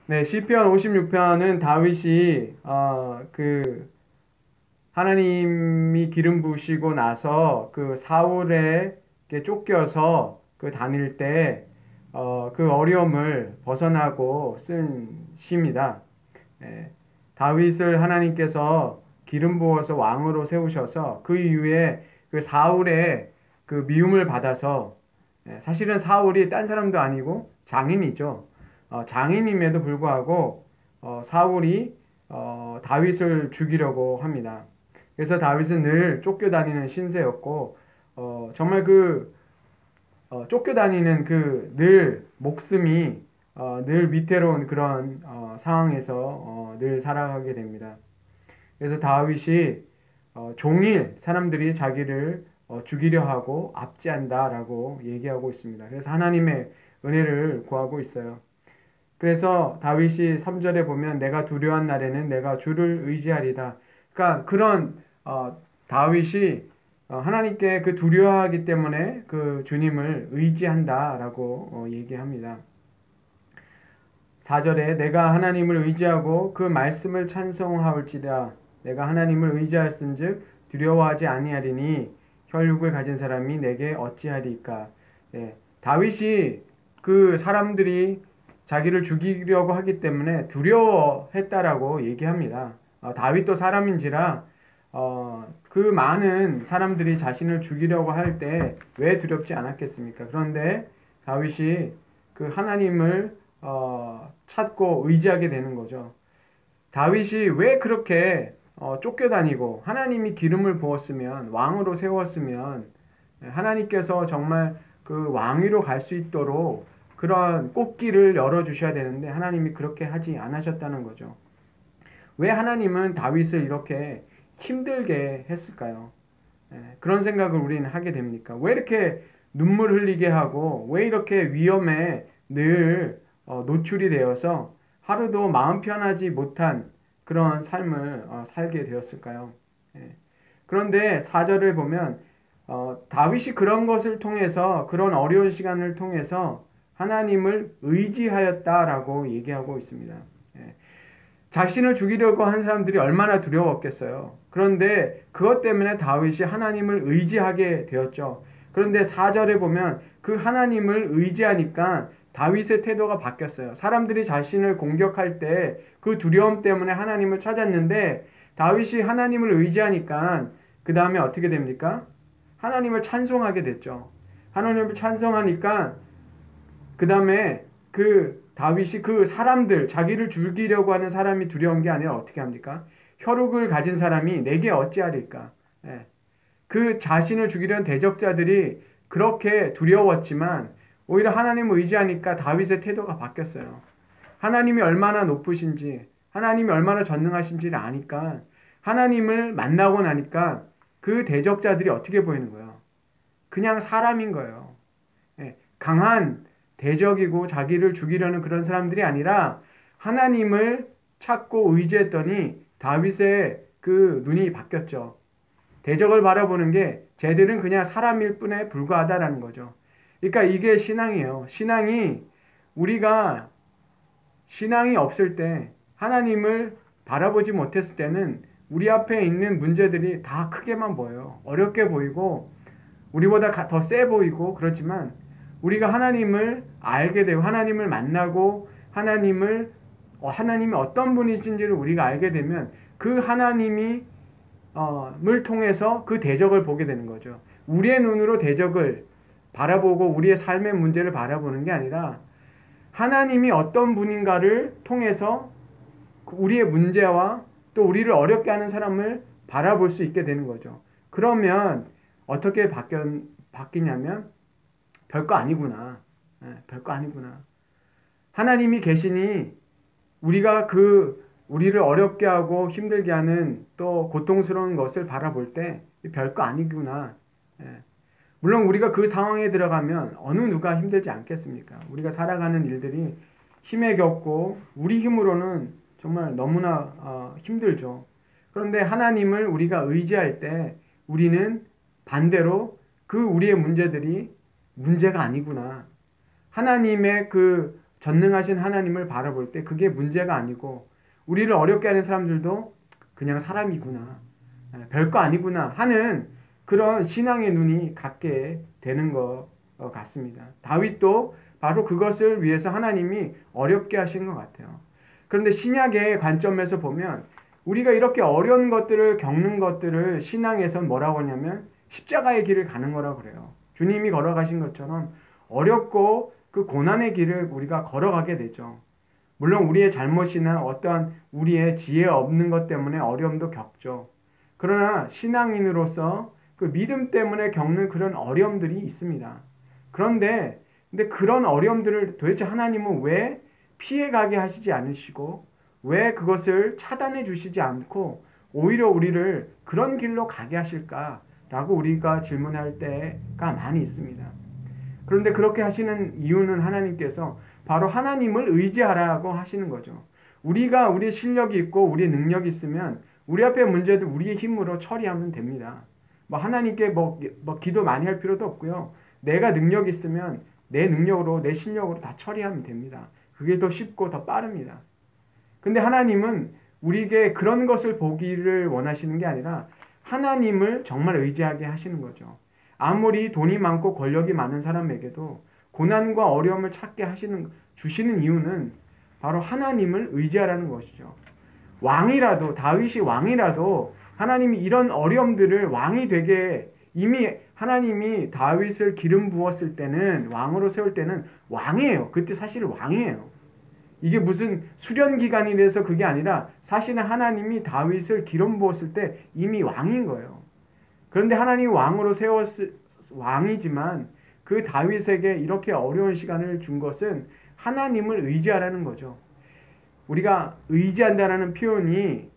네, 시편 56편은 다윗이 하나님이 기름 부으시고 나서 그 사울에게 쫓겨서 다닐 때 그 어려움을 벗어나고 쓴 시입니다. 예, 다윗을 하나님께서 기름 부어서 왕으로 세우셔서 그 이후에 그 사울의 그 미움을 받아서, 사실은 사울이 딴 사람도 아니고 장인이죠. 장인임에도 불구하고 사울이 다윗을 죽이려고 합니다. 그래서 다윗은 늘 쫓겨다니는 신세였고, 정말 쫓겨다니는 늘 목숨이 늘 위태로운 그런 상황에서 늘 살아가게 됩니다. 그래서 다윗이 종일 사람들이 자기를 죽이려 하고 압제한다라고 얘기하고 있습니다. 그래서 하나님의 은혜를 구하고 있어요. 그래서 다윗이 3절에 보면 내가 두려운 날에는 내가 주를 의지하리다. 그러니까 그런 다윗이 하나님께 두려워하기 때문에 그 주님을 의지한다라고 얘기합니다. 4절에 내가 하나님을 의지하고 그 말씀을 찬송하올지라 내가 하나님을 의지하였은즉 두려워하지 아니하리니 혈육을 가진 사람이 내게 어찌하리까. 다윗이 그 사람들이 자기를 죽이려고 하기 때문에 두려워했다라고 얘기합니다. 다윗도 사람인지라 그 많은 사람들이 자신을 죽이려고 할 때 왜 두렵지 않았겠습니까? 그런데 다윗이 그 하나님을 찾고 의지하게 되는 거죠. 다윗이 왜 그렇게 쫓겨다니고 하나님이 기름을 부었으면 왕으로 세웠으면 하나님께서 정말 그 왕위로 갈 수 있도록 그런 꽃길을 열어주셔야 되는데 하나님이 그렇게 하지 않으셨다는 거죠. 왜 하나님은 다윗을 이렇게 힘들게 했을까요? 그런 생각을 우리는 하게 됩니까? 왜 이렇게 눈물 흘리게 하고 왜 이렇게 위험에 늘 노출이 되어서 하루도 마음 편하지 못한 그런 삶을 살게 되었을까요? 그런데 4절을 보면 다윗이 그런 것을 통해서 그런 어려운 시간을 통해서 하나님을 의지하였다라고 얘기하고 있습니다. 자신을 죽이려고 한 사람들이 얼마나 두려웠겠어요. 그런데 그것 때문에 다윗이 하나님을 의지하게 되었죠. 그런데 4절에 보면 그 하나님을 의지하니까 다윗의 태도가 바뀌었어요. 사람들이 자신을 공격할 때 그 두려움 때문에 하나님을 찾았는데 다윗이 하나님을 의지하니까 그 다음에 어떻게 됩니까? 하나님을 찬송하게 됐죠. 하나님을 찬송하니까 그 다음에 다윗이 그 사람들, 자기를 죽이려고 하는 사람이 두려운 게 아니라 어떻게 합니까? 혈육을 가진 사람이 내게 어찌하리까? 그 자신을 죽이려는 대적자들이 그렇게 두려웠지만 오히려 하나님을 의지하니까 다윗의 태도가 바뀌었어요. 하나님이 얼마나 높으신지, 하나님이 얼마나 전능하신지를 아니까 하나님을 만나고 나니까 그 대적자들이 어떻게 보이는 거예요? 그냥 사람인 거예요. 강한 대적이고 자기를 죽이려는 그런 사람들이 아니라 하나님을 찾고 의지했더니 다윗의 그 눈이 바뀌었죠. 대적을 바라보는 게 쟤들은 그냥 사람일 뿐에 불과하다라는 거죠. 그러니까 이게 신앙이에요. 우리가 신앙이 없을 때 하나님을 바라보지 못했을 때는 우리 앞에 있는 문제들이 다 크게만 보여요. 어렵게 보이고 우리보다 더 세 보이고 그렇지만 우리가 하나님을 알게 되고 하나님을 만나고 하나님이 어떤 분이신지를 우리가 알게 되면 그 하나님이 을 통해서 그 대적을 보게 되는 거죠. 우리의 눈으로 대적을 바라보고 우리의 삶의 문제를 바라보는 게 아니라 하나님이 어떤 분인가를 통해서 우리의 문제와 또 우리를 어렵게 하는 사람을 바라볼 수 있게 되는 거죠. 그러면 어떻게 바뀌냐면 별거 아니구나. 별거 아니구나. 하나님이 계시니 우리가 우리를 어렵게 하고 힘들게 하는 또 고통스러운 것을 바라볼 때 별거 아니구나. 물론 우리가 그 상황에 들어가면 어느 누가 힘들지 않겠습니까? 우리가 살아가는 일들이 힘에 겹고 우리 힘으로는 정말 너무나 힘들죠. 그런데 하나님을 우리가 의지할 때 우리는 반대로 우리의 문제들이 문제가 아니구나. 하나님의 전능하신 하나님을 바라볼 때 그게 문제가 아니고 우리를 어렵게 하는 사람들도 그냥 사람이구나, 별거 아니구나 하는 그런 신앙의 눈이 갖게 되는 것 같습니다. 다윗도 바로 그것을 위해서 하나님이 어렵게 하신 것 같아요. 그런데 신약의 관점에서 보면 우리가 이렇게 어려운 것들을 겪는 것들을 신앙에선 뭐라고 하냐면 십자가의 길을 가는 거라고 그래요. 주님이 걸어가신 것처럼 어렵고 그 고난의 길을 우리가 걸어가게 되죠. 물론 우리의 잘못이나 어떠한 우리의 지혜 없는 것 때문에 어려움도 겪죠. 그러나 신앙인으로서 그 믿음 때문에 겪는 그런 어려움들이 있습니다. 근데 그런 어려움들을 도대체 하나님은 왜 피해가게 하시지 않으시고 왜 그것을 차단해 주시지 않고 오히려 우리를 그런 길로 가게 하실까라고 우리가 질문할 때가 많이 있습니다. 그런데 그렇게 하시는 이유는 하나님께서 바로 하나님을 의지하라고 하시는 거죠. 우리가 우리의 실력이 있고 우리의 능력이 있으면 우리 앞에 문제도 우리의 힘으로 처리하면 됩니다. 하나님께 기도 많이 할 필요도 없고요. 내가 능력이 있으면 내 능력으로 내 실력으로 다 처리하면 됩니다. 그게 더 쉽고 더 빠릅니다. 근데 하나님은 우리에게 그런 것을 보기를 원하시는 게 아니라 하나님을 정말 의지하게 하시는 거죠. 아무리 돈이 많고 권력이 많은 사람에게도 고난과 어려움을 찾게 주시는 이유는 바로 하나님을 의지하라는 것이죠. 다윗이 왕이라도 하나님이 이런 어려움들을 왕이 되게 이미 하나님이 다윗을 기름 부었을 때는 왕으로 세울 때는 왕이에요. 그때 사실 왕이에요. 이게 무슨 수련 기간이라서 그게 아니라 사실은 하나님이 다윗을 기름 부었을 때 이미 왕인 거예요. 그런데 하나님이 왕이지만 그 다윗에게 이렇게 어려운 시간을 준 것은 하나님을 의지하라는 거죠. 우리가 의지한다라는 표현이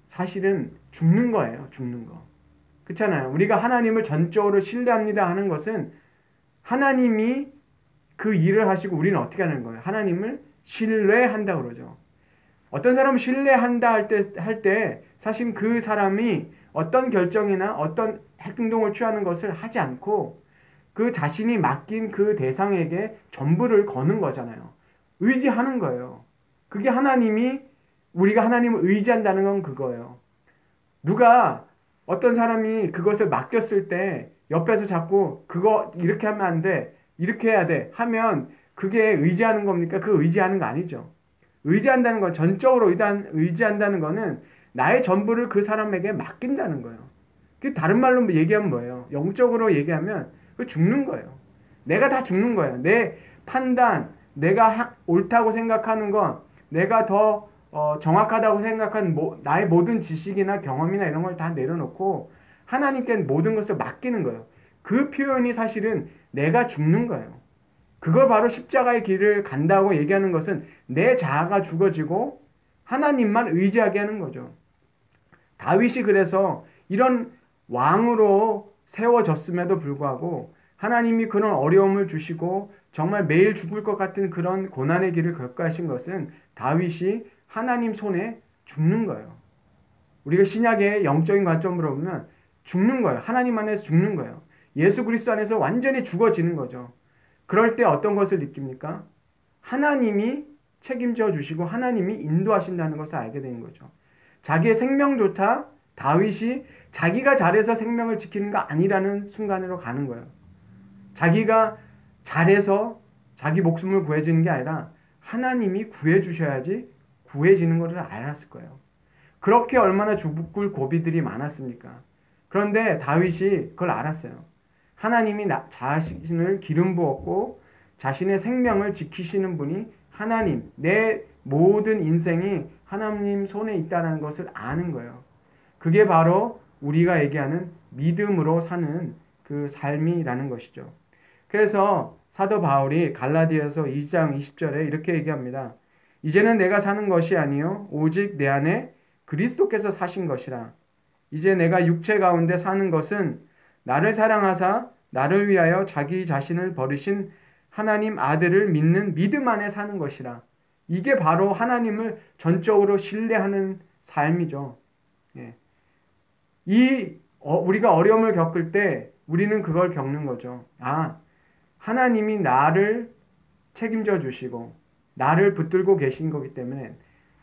사실은 죽는 거예요. 죽는 거. 그렇잖아요. 우리가 하나님을 전적으로 신뢰합니다 하는 것은 하나님이 그 일을 하시고 우리는 어떻게 하는 거예요? 하나님을 신뢰한다 그러죠. 어떤 사람을 신뢰한다 할 때 사실 그 사람이 어떤 결정이나 어떤 행동을 취하는 것을 하지 않고 그 자신이 맡긴 그 대상에게 전부를 거는 거잖아요. 의지하는 거예요. 그게 우리가 하나님을 의지한다는 건 그거예요. 어떤 사람이 그것을 맡겼을 때 옆에서 자꾸 그거 이렇게 하면 안 돼, 이렇게 해야 돼 하면 그게 의지하는 겁니까? 그거 의지하는 거 아니죠. 의지한다는 건 전적으로 의지한다는 거는 나의 전부를 그 사람에게 맡긴다는 거예요. 그 다른 말로 얘기하면 뭐예요? 영적으로 얘기하면 그 죽는 거예요. 내가 다 죽는 거예요. 내 판단, 내가 옳다고 생각하는 건 내가 더 정확하다고 생각한 나의 모든 지식이나 경험이나 이런 걸 다 내려놓고 하나님께 모든 것을 맡기는 거예요. 그 표현이 사실은 내가 죽는 거예요. 그걸 바로 십자가의 길을 간다고 얘기하는 것은 내 자아가 죽어지고 하나님만 의지하게 하는 거죠. 다윗이 그래서 이런 왕으로 세워졌음에도 불구하고 하나님이 그런 어려움을 주시고 정말 매일 죽을 것 같은 그런 고난의 길을 겪으신 것은 다윗이 하나님 손에 죽는 거예요. 우리가 신약의 영적인 관점으로 보면 죽는 거예요. 하나님 안에서 죽는 거예요. 예수 그리스도 안에서 완전히 죽어지는 거죠. 그럴 때 어떤 것을 느낍니까? 하나님이 책임져 주시고 하나님이 인도하신다는 것을 알게 되는 거죠. 자기의 생명조차 다윗이 자기가 잘해서 생명을 지키는 거 아니라는 순간으로 가는 거예요. 자기가 잘해서 자기 목숨을 구해주는 게 아니라 하나님이 구해주셔야지 구해지는 것을 알았을 거예요. 그렇게 얼마나 죽을 고비들이 많았습니까? 그런데 다윗이 그걸 알았어요. 하나님이 자신을 기름 부었고 자신의 생명을 지키시는 분이 하나님, 내 모든 인생이 하나님 손에 있다는 것을 아는 거예요. 그게 바로 우리가 얘기하는 믿음으로 사는 그 삶이라는 것이죠. 그래서 사도 바울이 갈라디아서 2장 20절에 이렇게 얘기합니다. 이제는 내가 사는 것이 아니요 오직 내 안에 그리스도께서 사신 것이라. 이제 내가 육체 가운데 사는 것은 나를 사랑하사 나를 위하여 자기 자신을 버리신 하나님 아들을 믿는 믿음 안에 사는 것이라. 이게 바로 하나님을 전적으로 신뢰하는 삶이죠. 예. 우리가 어려움을 겪을 때 우리는 그걸 겪는 거죠. 하나님이 나를 책임져 주시고 나를 붙들고 계신 거기 때문에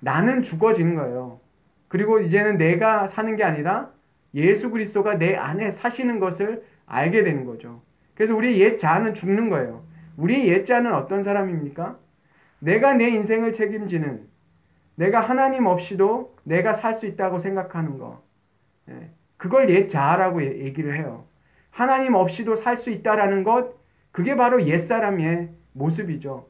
나는 죽어지는 거예요. 그리고 이제는 내가 사는 게 아니라 예수 그리스도가 내 안에 사시는 것을 알게 되는 거죠. 그래서 우리의 옛 자아는 죽는 거예요. 우리의 옛 자아는 어떤 사람입니까? 내가 내 인생을 책임지는, 내가 하나님 없이도 내가 살 수 있다고 생각하는 거. 그걸 옛 자아라고 얘기를 해요. 하나님 없이도 살 수 있다라는 것, 그게 바로 옛사람의 모습이죠.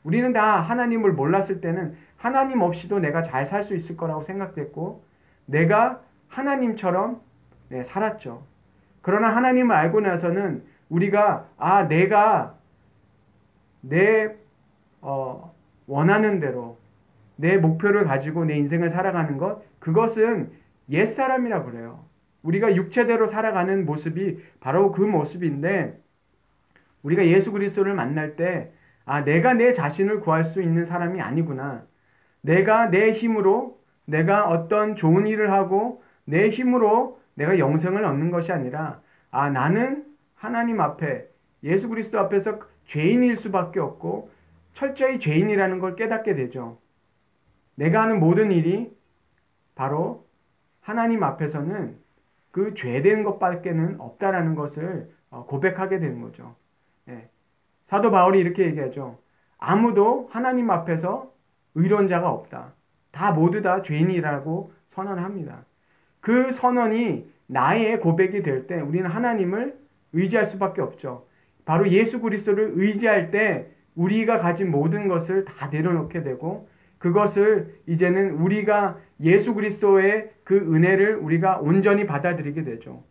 우리는 다 하나님을 몰랐을 때는 하나님 없이도 내가 잘 살 수 있을 거라고 생각됐고, 내가 하나님처럼 살았죠. 그러나 하나님을 알고 나서는 우리가 내가 내 원하는 대로 내 목표를 가지고 내 인생을 살아가는 것, 그것은 옛사람이라 그래요. 우리가 육체대로 살아가는 모습이 바로 그 모습인데, 우리가 예수 그리스도를 만날 때 내가 내 자신을 구할 수 있는 사람이 아니구나. 내가 내 힘으로 내가 어떤 좋은 일을 하고 내 힘으로 내가 영생을 얻는 것이 아니라 나는 하나님 앞에 예수 그리스도 앞에서 죄인일 수밖에 없고 철저히 죄인이라는 걸 깨닫게 되죠. 내가 하는 모든 일이 바로 하나님 앞에서는 그 죄된 것밖에는 없다라는 것을 고백하게 되는 거죠. 사도 바울이 이렇게 얘기하죠. 아무도 하나님 앞에서 의로운 자가 없다. 다 모두 다 죄인이라고 선언합니다. 그 선언이 나의 고백이 될 때 우리는 하나님을 의지할 수밖에 없죠. 바로 예수 그리스도를 의지할 때 우리가 가진 모든 것을 다 내려놓게 되고, 그것을 이제는 우리가 예수 그리스도의 그 은혜를 우리가 온전히 받아들이게 되죠.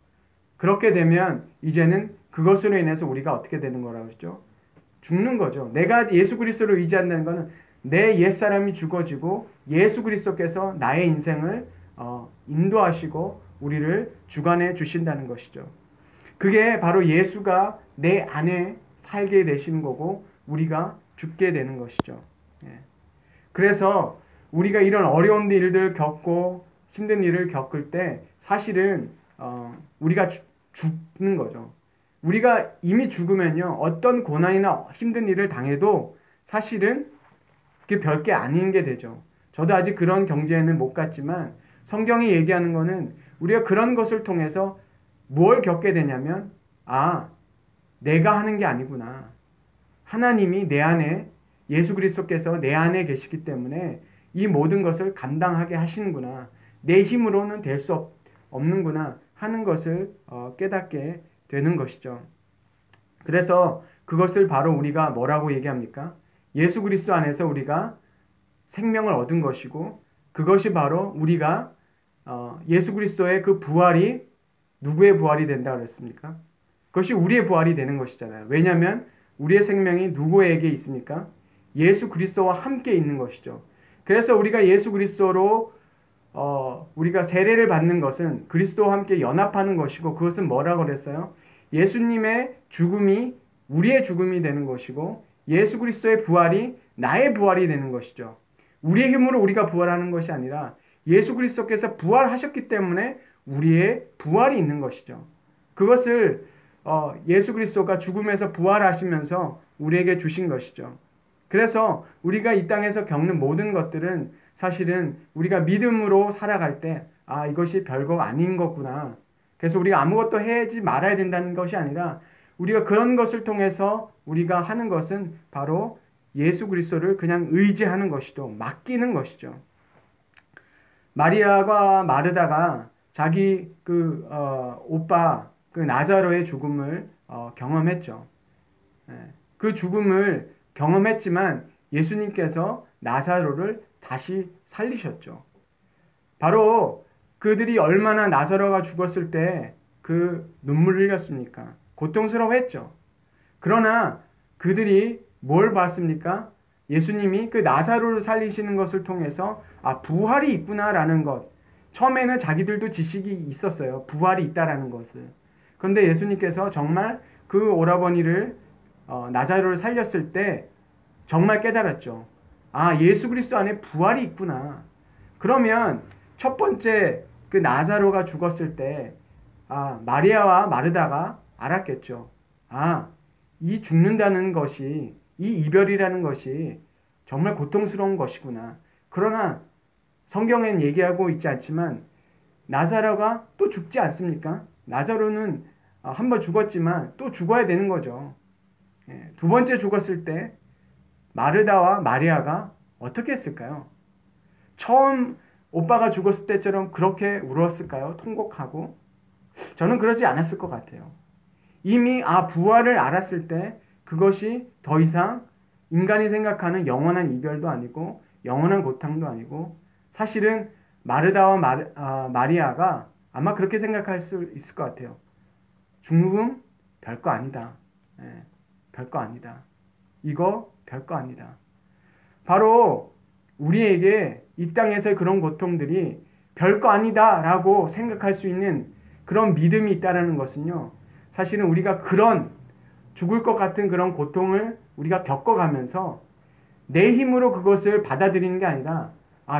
그렇게 되면 이제는 그것으로 인해서 우리가 어떻게 되는 거라고 했죠? 죽는 거죠. 내가 예수 그리스도를 의지한다는 것은 내 옛사람이 죽어지고 예수 그리스도께서 나의 인생을 인도하시고 우리를 주관해 주신다는 것이죠. 그게 바로 예수가 내 안에 살게 되시는 거고 우리가 죽게 되는 것이죠. 그래서 우리가 이런 어려운 일들 겪고 힘든 일을 겪을 때 사실은 우리가 죽는 거죠. 우리가 이미 죽으면요, 어떤 고난이나 힘든 일을 당해도 사실은 그게 별게 아닌 게 되죠. 저도 아직 그런 경지에는 못 갔지만 성경이 얘기하는 거는 우리가 그런 것을 통해서 뭘 겪게 되냐면 내가 하는 게 아니구나. 하나님이 내 안에, 예수 그리스도께서 내 안에 계시기 때문에 이 모든 것을 감당하게 하시는구나. 내 힘으로는 될 수 없는구나 하는 것을 깨닫게 되는 것이죠. 그래서 그것을 바로 우리가 뭐라고 얘기합니까? 예수 그리스도 안에서 우리가 생명을 얻은 것이고, 그것이 바로 우리가 예수 그리스도의 그 부활이 누구의 부활이 된다 그랬습니까? 그것이 우리의 부활이 되는 것이잖아요. 왜냐하면 우리의 생명이 누구에게 있습니까? 예수 그리스도와 함께 있는 것이죠. 그래서 우리가 예수 그리스도로 우리가 세례를 받는 것은 그리스도와 함께 연합하는 것이고, 그것은 뭐라고 그랬어요? 예수님의 죽음이 우리의 죽음이 되는 것이고 예수 그리스도의 부활이 나의 부활이 되는 것이죠. 우리의 힘으로 우리가 부활하는 것이 아니라 예수 그리스도께서 부활하셨기 때문에 우리의 부활이 있는 것이죠. 그것을 예수 그리스도가 죽음에서 부활하시면서 우리에게 주신 것이죠. 그래서 우리가 이 땅에서 겪는 모든 것들은 사실은 우리가 믿음으로 살아갈 때 이것이 별거 아닌 거구나. 그래서 우리가 아무것도 하지 말아야 된다는 것이 아니라 우리가 그런 것을 통해서 우리가 하는 것은 바로 예수 그리스도를 그냥 의지하는 것이죠. 맡기는 것이죠. 마리아가 마르다가 자기 오빠 나자로의 죽음을 경험했죠. 그 죽음을 경험했지만 예수님께서 나사로를 다시 살리셨죠. 바로 그들이 얼마나 나사로가 죽었을 때 그 눈물을 흘렸습니까? 고통스러워했죠. 그러나 그들이 뭘 봤습니까? 예수님이 그 나사로를 살리시는 것을 통해서 부활이 있구나라는 것. 처음에는 자기들도 지식이 있었어요. 부활이 있다라는 것을. 그런데 예수님께서 정말 그 오라버니를 나사로를 살렸을 때 정말 깨달았죠. 예수 그리스도 안에 부활이 있구나. 그러면 첫 번째 그 나사로가 죽었을 때 마리아와 마르다가 알았겠죠. 이 죽는다는 것이, 이 이별이라는 것이 정말 고통스러운 것이구나. 그러나 성경엔 얘기하고 있지 않지만 나사로가 또 죽지 않습니까? 나사로는 한 번 죽었지만 또 죽어야 되는 거죠. 두 번째 죽었을 때 마르다와 마리아가 어떻게 했을까요? 처음 오빠가 죽었을 때처럼 그렇게 울었을까요? 통곡하고? 저는 그러지 않았을 것 같아요. 이미 부활을 알았을 때 그것이 더 이상 인간이 생각하는 영원한 이별도 아니고 영원한 고통도 아니고 사실은 마르다와 마리아가 아마 그렇게 생각할 수 있을 것 같아요. 죽음 별거 아니다. 별거 아니다. 이거 별거 아니다. 바로 우리에게 이 땅에서의 그런 고통들이 별거 아니다 라고 생각할 수 있는 그런 믿음이 있다는 것은요. 사실은 우리가 그런 죽을 것 같은 그런 고통을 우리가 겪어가면서 내 힘으로 그것을 받아들이는 게 아니라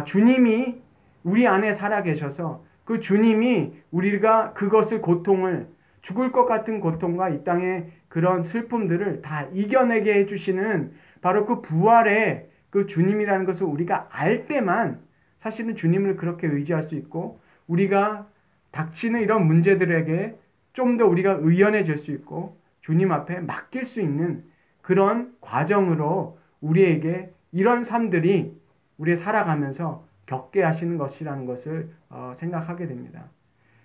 주님이 우리 안에 살아계셔서 그 주님이 우리가 그것을 고통을 죽을 것 같은 고통과 이 땅의 그런 슬픔들을 다 이겨내게 해주시는 바로 그 부활의 그 주님이라는 것을 우리가 알 때만 사실은 주님을 그렇게 의지할 수 있고 우리가 닥치는 이런 문제들에게 좀 더 우리가 의연해질 수 있고 주님 앞에 맡길 수 있는 그런 과정으로 우리에게 이런 삶들이 우리 살아가면서 겪게 하시는 것이라는 것을 생각하게 됩니다.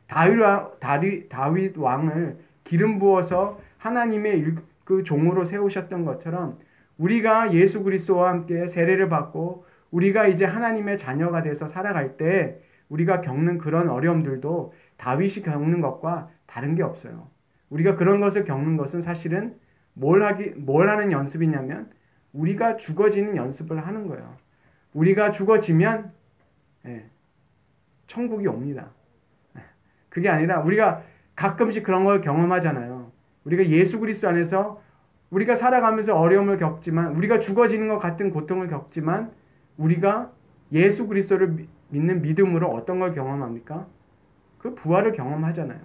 다윗 왕을 기름 부어서 하나님의 그 종으로 세우셨던 것처럼 우리가 예수 그리스도와 함께 세례를 받고 우리가 이제 하나님의 자녀가 돼서 살아갈 때 우리가 겪는 그런 어려움들도 다윗이 겪는 것과 다른 게 없어요. 우리가 그런 것을 겪는 것은 사실은 뭘 하는 연습이냐면 우리가 죽어지는 연습을 하는 거예요. 우리가 죽어지면 천국이 옵니다. 그게 아니라 우리가 가끔씩 그런 걸 경험하잖아요. 우리가 예수 그리스도 안에서 우리가 살아가면서 어려움을 겪지만 우리가 죽어지는 것 같은 고통을 겪지만 우리가 예수 그리스도를 믿는 믿음으로 어떤 걸 경험합니까? 그 부활을 경험하잖아요.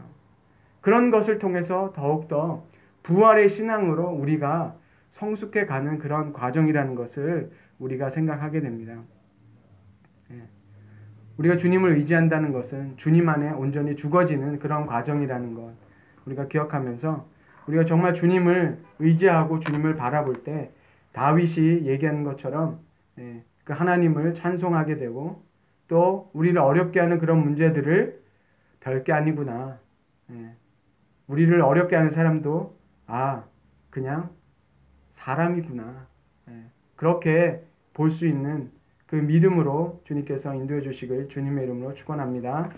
그런 것을 통해서 더욱더 부활의 신앙으로 우리가 성숙해 가는 그런 과정이라는 것을 우리가 생각하게 됩니다. 우리가 주님을 의지한다는 것은 주님 안에 온전히 죽어지는 그런 과정이라는 것 우리가 기억하면서 우리가 정말 주님을 의지하고 주님을 바라볼 때 다윗이 얘기하는 것처럼 그 하나님을 찬송하게 되고 또 우리를 어렵게 하는 그런 문제들을 별게 아니구나. 우리를 어렵게 하는 사람도 그냥 사람이구나. 그렇게 볼 수 있는 그 믿음으로 주님께서 인도해 주시길 주님의 이름으로 축원합니다.